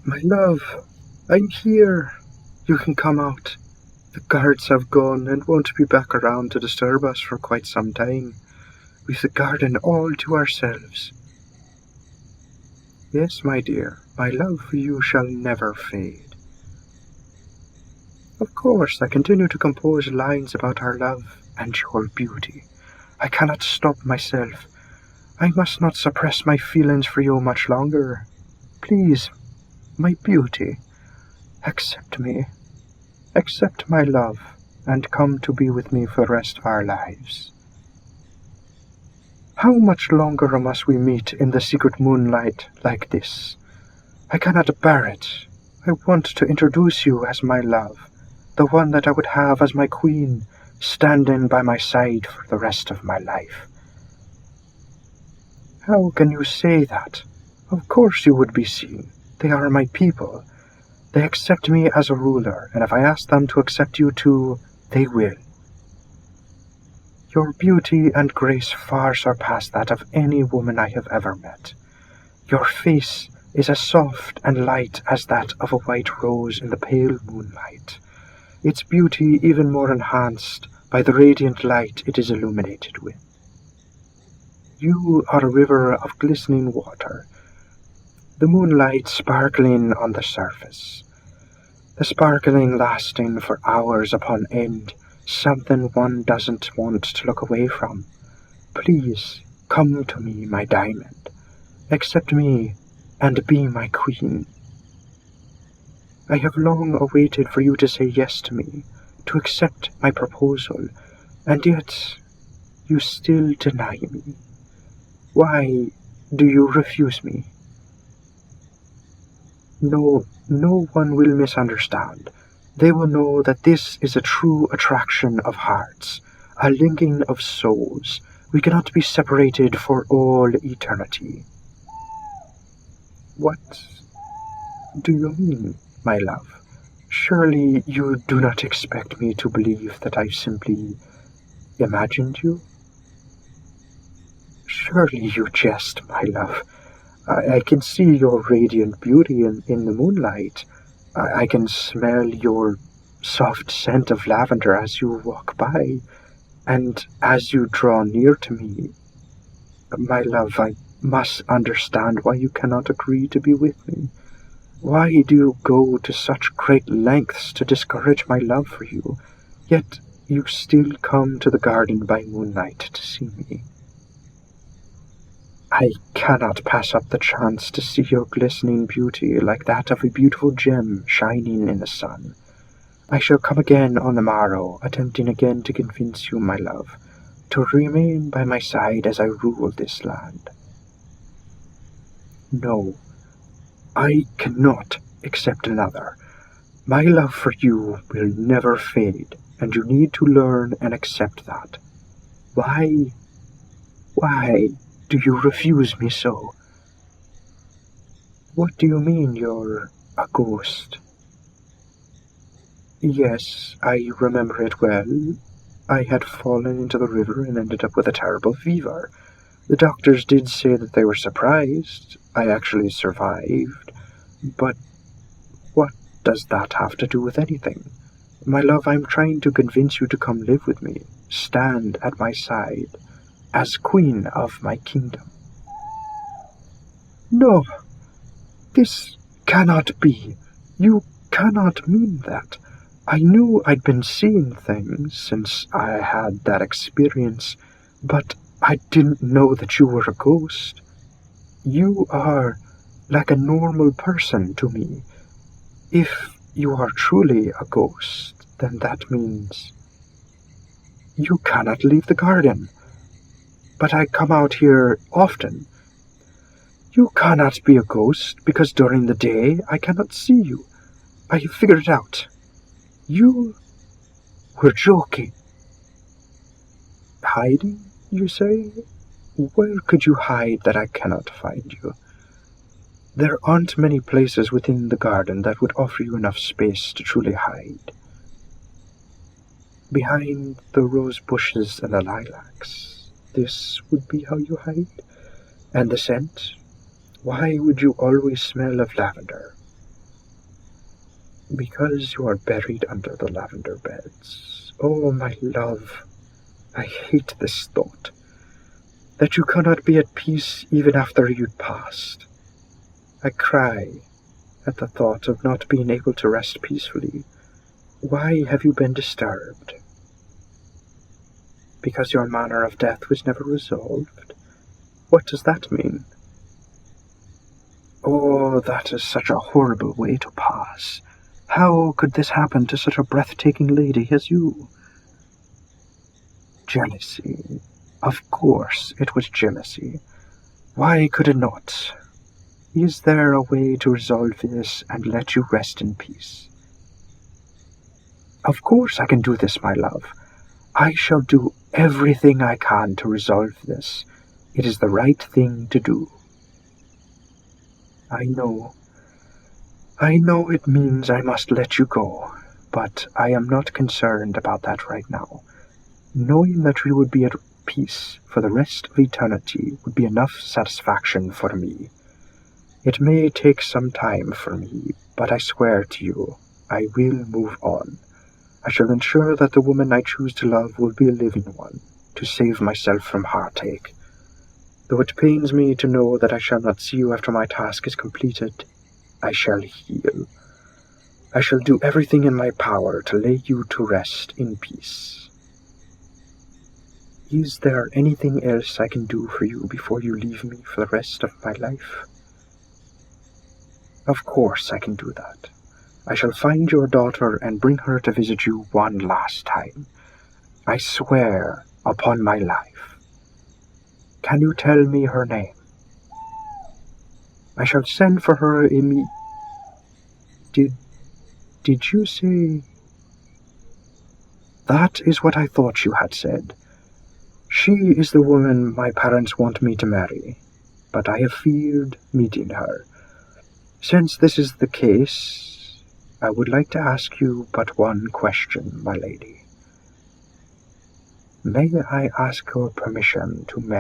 My love, I'm here. You can come out. The guards have gone and won't be back around to disturb us for quite some time. We've the garden all to ourselves. Yes, my dear, my love for you shall never fade. Of course, I continue to compose lines about our love and your beauty. I cannot stop myself. I must not suppress my feelings for you much longer. Please, my beauty, accept me. Accept my love, and come to be with me for the rest of our lives. How much longer must we meet in the secret moonlight like this? I cannot bear it. I want to introduce you as my love, the one that I would have as my queen, standing by my side for the rest of my life. How can you say that? Of course you would be seen. They are my people. They accept me as a ruler, and if I ask them to accept you too, they will. Your beauty and grace far surpass that of any woman I have ever met. Your face is as soft and light as that of a white rose in the pale moonlight, its beauty even more enhanced by the radiant light it is illuminated with. You are a river of glistening water, the moonlight sparkling on the surface, the sparkling lasting for hours upon end, something one doesn't want to look away from. Please, come to me, my diamond. Accept me and be my queen. I have long awaited for you to say yes to me, to accept my proposal, and yet you still deny me. Why do you refuse me? No one will misunderstand. They will know that this is a true attraction of hearts, a linking of souls. We cannot be separated for all eternity. What do you mean, my love? Surely you do not expect me to believe that I've simply imagined you? Surely you jest, my love. I can see your radiant beauty in the moonlight. I can smell your soft scent of lavender as you walk by, and as you draw near to me. My love, I must understand why you cannot agree to be with me. Why do you go to such great lengths to discourage my love for you, yet you still come to the garden by moonlight to see me? I cannot pass up the chance to see your glistening beauty like that of a beautiful gem shining in the sun. I shall come again on the morrow, attempting again to convince you, my love, to remain by my side as I rule this land. No, I cannot accept another. My love for you will never fade, and you need to learn and accept that. Why do you refuse me so? What do you mean you're a ghost? Yes, I remember it well. I had fallen into the river and ended up with a terrible fever. The doctors did say that they were surprised. I actually survived. But what does that have to do with anything? My love, I'm trying to convince you to come live with me, stand at my side, as queen of my kingdom. No, this cannot be. You cannot mean that. I knew I'd been seeing things since I had that experience, but I didn't know that you were a ghost. You are like a normal person to me. If you are truly a ghost, then that means you cannot leave the garden. But I come out here often. You cannot be a ghost because during the day I cannot see you. I have figured it out. You were joking. Hiding, you say? Where could you hide that I cannot find you? There aren't many places within the garden that would offer you enough space to truly hide. Behind the rose bushes and the lilacs, this would be how you hide? And the scent? Why would you always smell of lavender? Because you are buried under the lavender beds. Oh, my love, I hate this thought, that you cannot be at peace even after you'd passed. I cry at the thought of not being able to rest peacefully. Why have you been disturbed? Because your manner of death was never resolved? What does that mean? Oh, that is such a horrible way to pass. How could this happen to such a breathtaking lady as you? Jealousy. Of course it was jealousy. Why could it not? Is there a way to resolve this and let you rest in peace? Of course I can do this, my love. I shall do everything I can to resolve this. It is the right thing to do. I know it means I must let you go, but I am not concerned about that right now. Knowing that we would be at peace for the rest of eternity would be enough satisfaction for me. It may take some time for me, but I swear to you, I will move on. I shall ensure that the woman I choose to love will be a living one, to save myself from heartache. Though it pains me to know that I shall not see you after my task is completed, I shall heal. I shall do everything in my power to lay you to rest in peace. Is there anything else I can do for you before you leave me for the rest of my life? Of course I can do that. I shall find your daughter and bring her to visit you one last time. I swear upon my life. Can you tell me her name? I shall send for her Did you say? That is what I thought you had said. She is the woman my parents want me to marry, but I have feared meeting her. Since this is the case, I would like to ask you but one question, my lady. May I ask your permission to marry